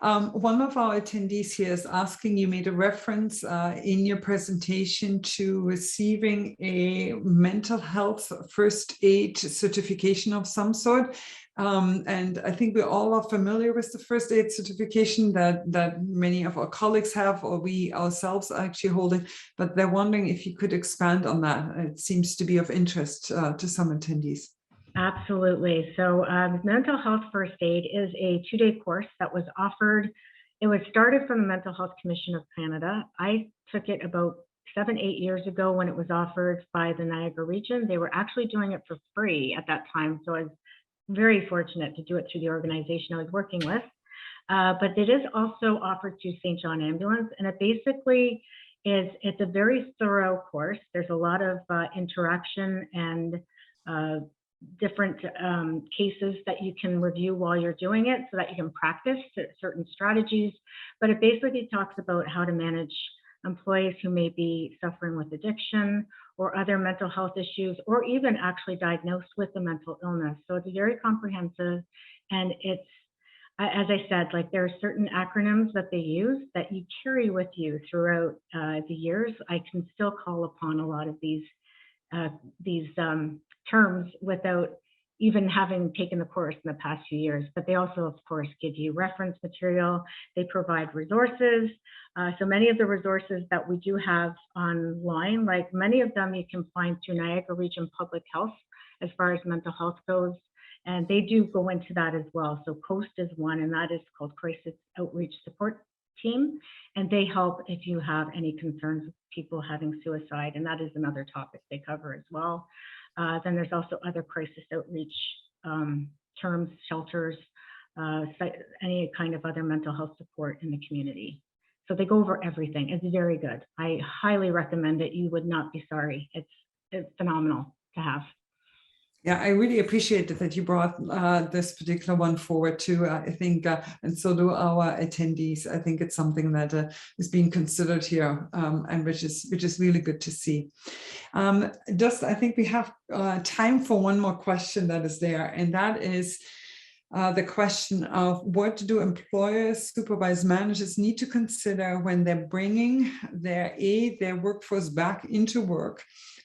One of our attendees here is asking, you made a reference in your presentation to receiving a mental health first aid certification of some sort. And I think we all are familiar with the first aid certification that many of our colleagues have, or we ourselves are actually holding, but they're wondering if you could expand on that. It seems to be of interest to some attendees. Absolutely. So Mental Health First Aid is a 2-day course that was offered. It was started from the Mental Health Commission of Canada. I took it about 7-8 years ago when it was offered by the Niagara region. They were actually doing it for free at that time. So I was very fortunate to do it through the organization I was working with. But it is also offered through St. John Ambulance. And it basically it's a very thorough course. There's a lot of interaction and different cases that you can review while you're doing it so that you can practice certain strategies. But it basically talks about how to manage employees who may be suffering with addiction or other mental health issues, or even actually diagnosed with a mental illness. So it's very comprehensive, and it's, as I said, like, there are certain acronyms that they use that you carry with you throughout the years. I can still call upon a lot of these terms without even having taken the course in the past few years. But they also, of course, give you reference material. They provide resources. So many of the resources that we do have online, like many of them you can find through Niagara Region Public Health as far as mental health goes. And they do go into that as well. So COAST is one, and that is called Crisis Outreach Support Team. And they help if you have any concerns with people having suicide. And that is another topic they cover as well. Then there's also other crisis outreach terms, shelters, any kind of other mental health support in the community. So they go over everything. It's very good. I highly recommend it. You would not be sorry. It's phenomenal to have. Yeah, I really appreciate it that you brought this particular one forward too. I think, and so do our attendees. I think it's something that is being considered here, and which is really good to see. I think we have time for one more question that is there, and that is the question of what do employers, supervised managers need to consider when they're bringing their workforce back into work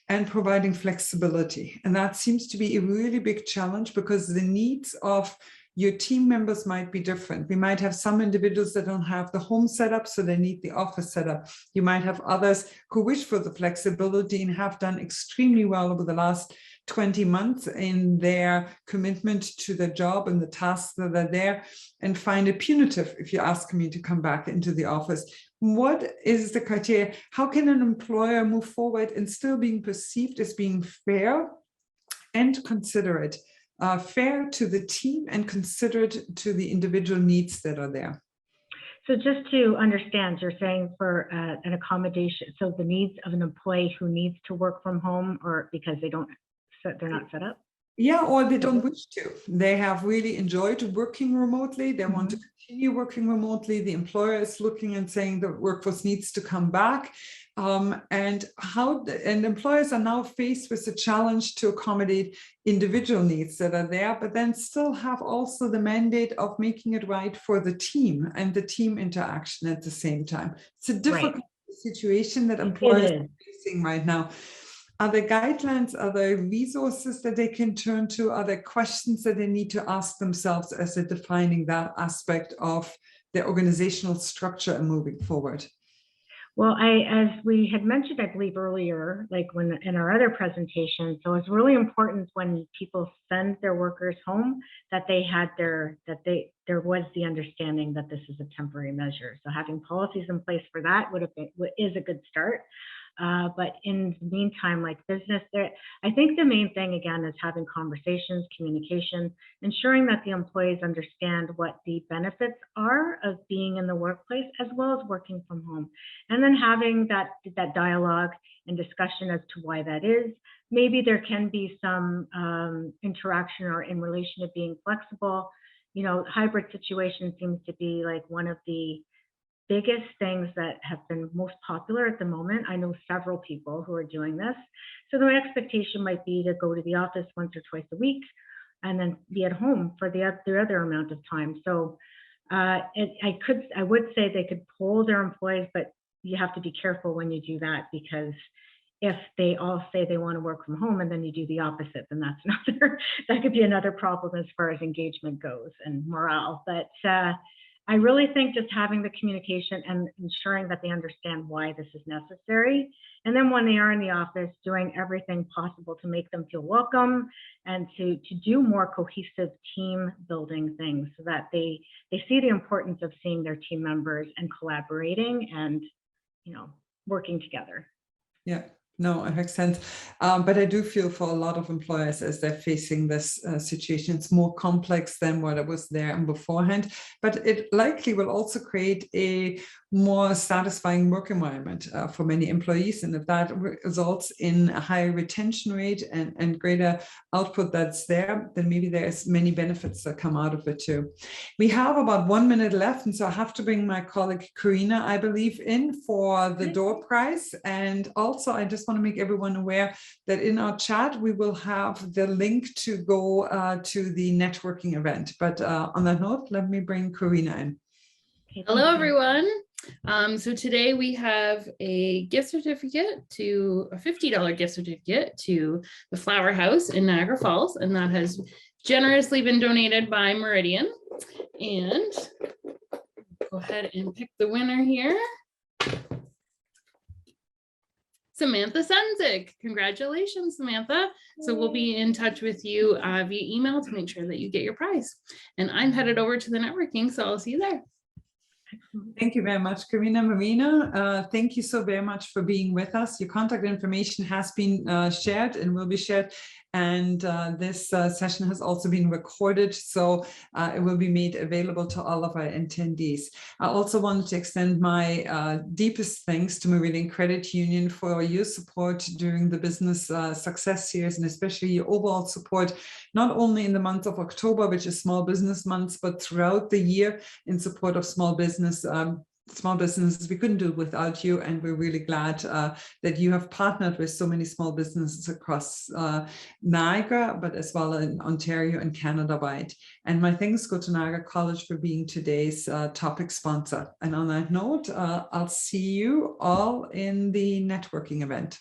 and providing flexibility. And that seems to be a really big challenge because the needs of your team members might be different. We might have some individuals that don't have the home setup, so they need the office setup. You might have others who wish for the flexibility and have done extremely well over the last 20 months in their commitment to the job and the tasks that are there, and find it punitive if you ask me to come back into the office. What is the criteria? How can an employer move forward and still being perceived as being fair and considerate, fair to the team and considerate to the individual needs that are there? So just to understand, you're saying for an accommodation, so the needs of an employee who needs to work from home, or because they're not set up? Yeah, or they don't wish to. They have really enjoyed working remotely. They want to continue working remotely. The employer is looking and saying the workforce needs to come back. And employers are now faced with the challenge to accommodate individual needs that are there, but then still have also the mandate of making it right for the team and the team interaction at the same time. It's a difficult situation that employers are facing right now. Are there guidelines, are there resources that they can turn to? Are there questions that they need to ask themselves as they're defining that aspect of their organizational structure and moving forward? Well, as we had mentioned, I believe earlier, like when in our other presentation, so it's really important when people send their workers home that there was the understanding that this is a temporary measure. So having policies in place for that is a good start. But in the meantime, like business, I think the main thing again is having conversations, communication, ensuring that the employees understand what the benefits are of being in the workplace as well as working from home, and then having that dialogue and discussion as to why that is. Maybe there can be some interaction or in relation to being flexible. You know, hybrid situation seems to be like one of the biggest things that have been most popular at the moment. I know several people who are doing this. So the expectation might be to go to the office once or twice a week and then be at home for the other amount of time. So I would say they could poll their employees, but you have to be careful when you do that, because if they all say they want to work from home and then you do the opposite, then that could be another problem as far as engagement goes and morale. But I really think just having the communication and ensuring that they understand why this is necessary. And then when they are in the office, doing everything possible to make them feel welcome and to do more cohesive team building things so that they see the importance of seeing their team members and collaborating and, you know, working together. Yeah. No, it makes sense. But I do feel for a lot of employers as they're facing this situation, it's more complex than what it was there beforehand. But it likely will also create a more satisfying work environment for many employees. And if that results in a higher retention rate and greater output that's there, then maybe there's many benefits that come out of it too. We have about 1 minute left. And so I have to bring my colleague Karina, I believe, in for the door prize. And also, I just want to make everyone aware that in our chat, we will have the link to go to the networking event. But on that note, let me bring Karina in. Hello, everyone. So today we have a gift certificate a $50 gift certificate to the Flower House in Niagara Falls, and that has generously been donated by Meridian. And go ahead and pick the winner here. Samantha Senzik. Congratulations, Samantha. So we'll be in touch with you via email to make sure that you get your prize. And I'm headed over to the networking, so I'll see you there. Thank you very much, Karina. Marina, thank you so very much for being with us. Your contact information has been shared and will be shared. And this session has also been recorded, so it will be made available to all of our attendees. I also wanted to extend my deepest thanks to Meridian Credit Union for your support during the Business Success Series, and especially your overall support, not only in the month of October, which is Small Business Month, but throughout the year in support of small businesses. We couldn't do it without you, and we're really glad that you have partnered with so many small businesses across Niagara, but as well in Ontario and Canada-wide. And my thanks go to Niagara College for being today's topic sponsor. And on that note, I'll see you all in the networking event.